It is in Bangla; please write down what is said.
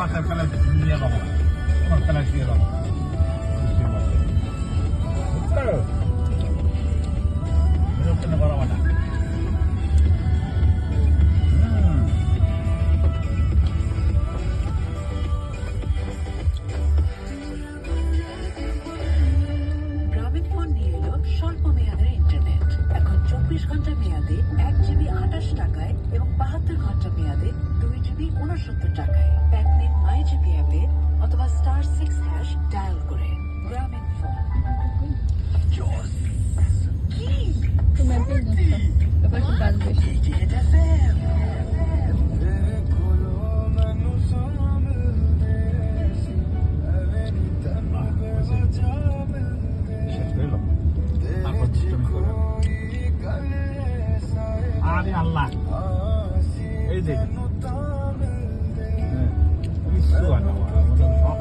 বাসায় প্যালেস নিয়ে যাবো না, তোমার প্যালেস নিয়ে যাবো না। বিরক্ত করা না। গ্রামীণফোন নিয়ে এলো স্বল্প মেয়াদের ইন্টারনেট। এখন 24 ঘন্টা মেয়াদে 1 জিবি 28 টাকায় এবং 72 ঘন্টা মেয়াদে 2 জিবি 69 টাকায়। প্যাক নিন মাই জিপি অ্যাপে অথবা *6# ডায়াল করে। Grameenphone. Tú me entiendes, ¿no? Después tu tal vez. KJFM